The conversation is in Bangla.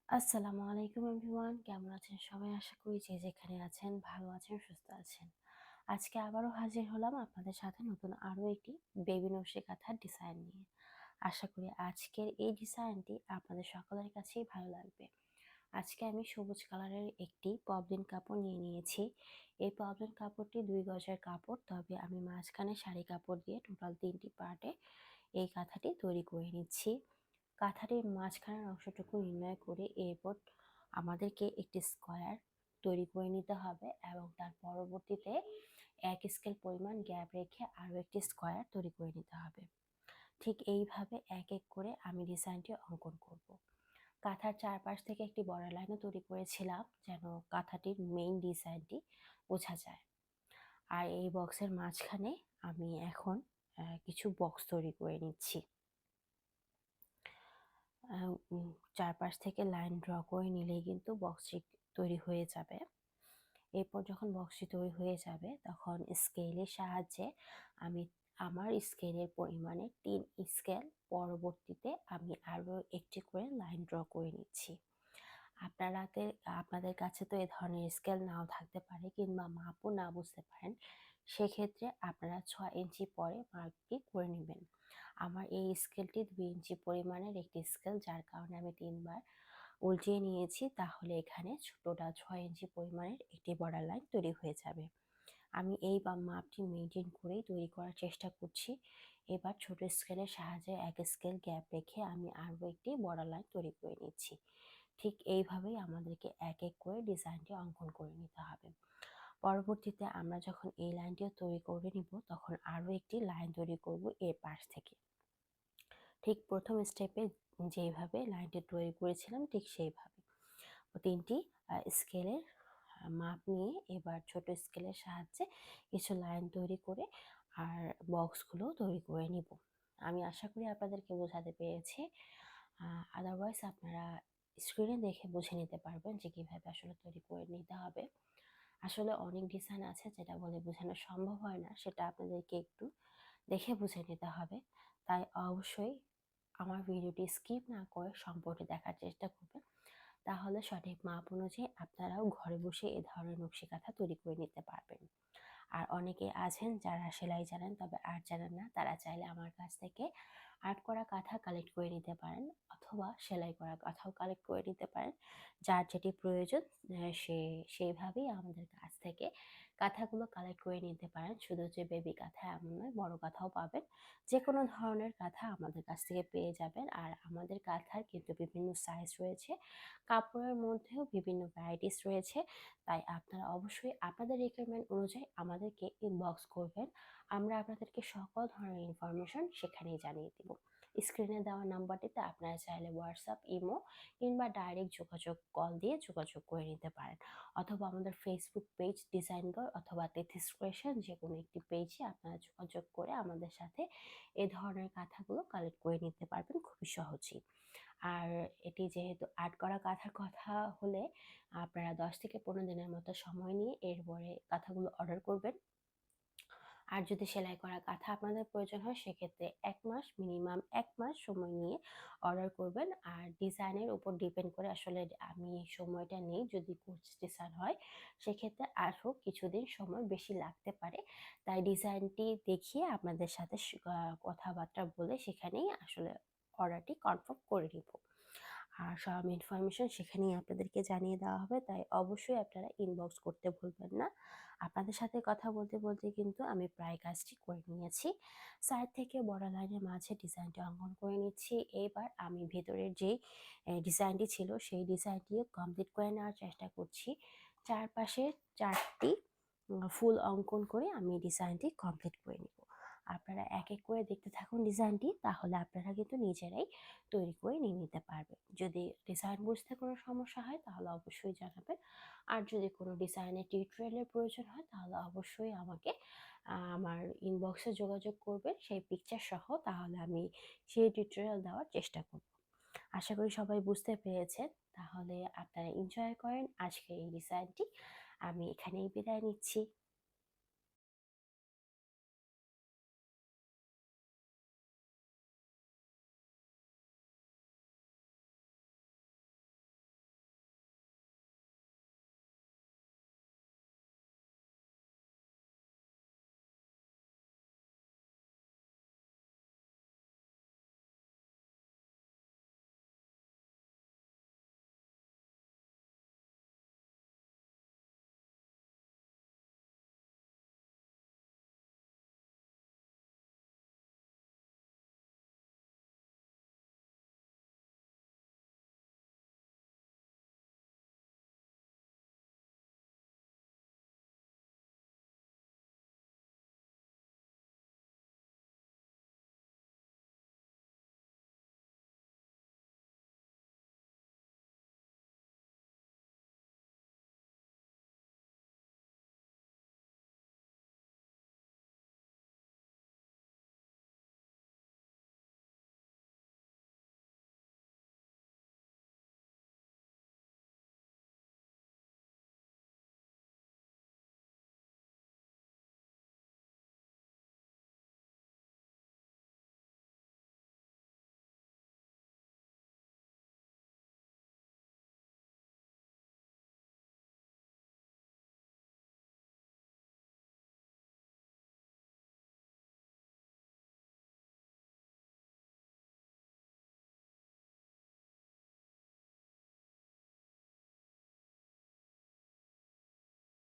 আসসালামু আলাইকুম এভরিওয়ান, কেমন আছেন সবাই? আশা করি যে যেখানে আছেন ভালো আছেন, সুস্থ আছেন। আজকে আবারও হাজির হলাম আপনাদের সাথে নতুন আরো একটি বেবি নকশি কাঁথার ডিজাইন নিয়ে। আশা করি আজকের এই ডিজাইনটি আপনাদের সকলের কাছেই ভালো লাগবে। আজকে আমি সবুজ কালারের একটি পপলিন কাপড় নিয়ে নিয়েছি। এই পপলিন কাপড়টি 2 গজের কাপড়, তবে আমি মাঝখানে শাড়ি কাপড় দিয়ে টোটাল 3টি পার্টে এই কাঁথাটি তৈরি করে নিচ্ছি। কাঁথাটির মাঝখানের অংশটুকু নির্ণয় করে এরপর আমাদেরকে একটি স্কোয়ার তৈরি করে নিতে হবে এবং তার পরবর্তীতে 1 স্কেল পরিমাণ গ্যাপ রেখে আরও একটি স্কোয়ার তৈরি করে নিতে হবে। ঠিক এইভাবে এক এক করে আমি ডিজাইনটি অঙ্কন করব। কাঁথার চারপাশ থেকে একটি বর্ডার লাইনও তৈরি করেছিলাম যেন কাঁথাটির মেইন ডিজাইনটি বোঝা যায়। আর এই বক্সের মাঝখানে আমি এখন কিছু বক্স তৈরি করে নিচ্ছি। চারপাশ থেকে লাইন ড্র করে নিলেই কিন্তু বক্সটি তৈরি হয়ে যাবে। এরপর যখন বক্সটি তৈরি হয়ে যাবে তখন স্কেলের সাহায্যে আমি আমার স্কেলের পরিমাণে 3 স্কেল পরবর্তীতে আমি আরও একটি করে লাইন ড্র করে নিচ্ছি। আপনাদের কাছে তো এ ধরনের স্কেল নাও থাকতে পারে কিংবা মাপও না বুঝতে পারেন, সেক্ষেত্রে আপনারা 6 ইঞ্চি পরে মাপটি করে নেবেন। আমার এই স্কেলটি 2 ইঞ্চি পরিমাণের একটি স্কেল, যার কারণে আমি 3বার উল্টিয়ে নিয়েছি, তাহলে এখানে টোটাল 6 ইঞ্চি পরিমাণের একটি বর্ডার লাইন তৈরি হয়ে যাবে। আমি এই মাপটি মেনটেন করেই তৈরি করার চেষ্টা করছি। এবার ছোট স্কেলের সাহায্যে 1 স্কেল গ্যাপ রেখে আমি আরও একটি বর্ডার লাইন তৈরি করে নিচ্ছি। ঠিক এইভাবেই আমাদেরকে এক এক করে ডিজাইনটি অঙ্কন করে নিতে হবে। পরবর্তীতে আমরা যখন এই লাইনটিও তৈরি করে নিব তখন আরও একটি লাইন তৈরি করব এর পাশ থেকে। ঠিক প্রথম স্টেপে যেইভাবে লাইনটি তৈরি করেছিলাম ঠিক সেইভাবে 3টি স্কেলের মাপ নিয়ে এবার ছোট স্কেলের সাহায্যে কিছু লাইন তৈরি করে আর বক্সগুলো তৈরি করে নিব। আমি আশা করি আপনাদেরকে বোঝাতে পেরেছি। আদারওয়াইজ আপনারা স্ক্রিনে দেখে বুঝে নিতে পারবেন যে কিভাবে আসলে তৈরি করে নিতে হবে। আসলে অনেক ডিজাইন আছে যেটা বলে বোঝানো সম্ভব হয় না, সেটা আপনাদেরকে একটু দেখে বুঝে নিতে হবে। তাই অবশ্যই আমার ভিডিওটি স্কিপ না করে সম্পূর্ণ দেখার চেষ্টা করবেন, তাহলে সঠিক মাপ অনুযায়ী আপনারাও ঘরে বসে এ ধরনের নকশি কাঁথা তৈরি করে নিতে পারবেন। আর অনেকে আছেন যারা সেলাই জানেন তবে আর্ট জানেন না, তারা চাইলে আমার কাছ থেকে আর্ট করা কাঁথা কালেক্ট করে নিতে পারেন অথবা সেলাই করা কাঁথাও কালেক্ট করে নিতে পারেন। যার যেটি প্রয়োজন সেইভাবেই আমাদের কাছ থেকে কাঁথাগুলো কালেক্ট করে নিতে পারেন। শুধু যে বেবি কাঁথা এমন নয়, বড় কাঁথাও পাবেন। যে কোনো ধরনের কাঁথা আমাদের কাছ থেকে পেয়ে যাবেন। আর আমাদের কাঁথার কিন্তু বিভিন্ন সাইজ রয়েছে, কাপড়ের মধ্যেও বিভিন্ন ভ্যারাইটিস রয়েছে। তাই আপনারা অবশ্যই আপনাদের রিকোয়ারমেন্ট অনুযায়ী আমাদেরকে ইনবক্স করবেন। আমরা আপনাদেরকে সকল ধরনের ইনফরমেশন সেখানেই জানিয়ে দিব। স্ক্রিনে দেওয়া নাম্বারটিতে আপনারা চাইলে হোয়াটসঅ্যাপ, ইমো কিংবা ডাইরেক্ট কল দিয়ে যোগাযোগ করে নিতে পারেন, অথবা আমাদের ফেসবুক পেজ ডিজাইন ঘর অথবা তেথিস ক্রিয়েশন যে কোনো একটি পেজে আপনারা যোগাযোগ করে আমাদের সাথে এ ধরনের কাঁথাগুলো কালেক্ট করে নিতে পারবেন খুবই সহজেই। আর এটি যেহেতু আর্ট করা কাঁথার কথা হলে আপনারা 10 থেকে 15 দিনের মতো সময় নিয়ে এরপরে কাঁথাগুলো অর্ডার করবেন। আর যদি সেলাই করা কাঁথা আপনাদের প্রয়োজন হয় সেক্ষেত্রে 1 মাস, মিনিমাম 1 মাস সময় নিয়ে অর্ডার করবেন। আর ডিজাইনের উপর ডিপেন্ড করে আসলে আমি সময়টা নেই, যদি কোর্স ডিজাইন হয় সেক্ষেত্রে আরও কিছুদিন সময় বেশি লাগতে পারে। তাই ডিজাইনটি দেখিয়ে আপনাদের সাথে কথাবার্তা বলে সেখানেই আসলে অর্ডারটি কনফার্ম করে নিব। আর সব ইনফরমেশন সেখানেই আপনাদেরকে জানিয়ে দেওয়া হবে, তাই অবশ্যই আপনারা ইনবক্স করতে ভুলবেন না। আপনাদের সাথে কথা বলতে বলতে কিন্তু আমি প্রায় কাজটি করে নিয়েছি। সাইড থেকে বর্ডার লাইনের মাঝে ডিজাইনটি অঙ্কন করে নিচ্ছি। এইবার আমি ভেতরের যেই ডিজাইনটি ছিল সেই ডিজাইনটিও কমপ্লিট করে নেওয়ার চেষ্টা করছি। চারপাশে 4টি ফুল অঙ্কন করে আমি ডিজাইনটি কমপ্লিট করে নিব। আপনারা এক এক করে দেখতে থাকুন ডিজাইনটি, তাহলে আপনারা কিন্তু নিজেরাই তৈরি করে নিয়ে নিতে পারবেন। যদি ডিজাইন বুঝতে কোনো সমস্যা হয় তাহলে অবশ্যই জানাবেন। আর যদি কোনো ডিজাইনের টিউটোরিয়ালের প্রয়োজন হয় তাহলে অবশ্যই আমাকে আমার ইনবক্সে যোগাযোগ করবেন সেই পিকচার সহ, তাহলে আমি সেই টিউটোরিয়াল দেওয়ার চেষ্টা করব। আশা করি সবাই বুঝতে পেরেছেন। তাহলে আপনারা এনজয় করেন আজকের এই ডিজাইনটি। আমি এখানেই বিদায় নিচ্ছি।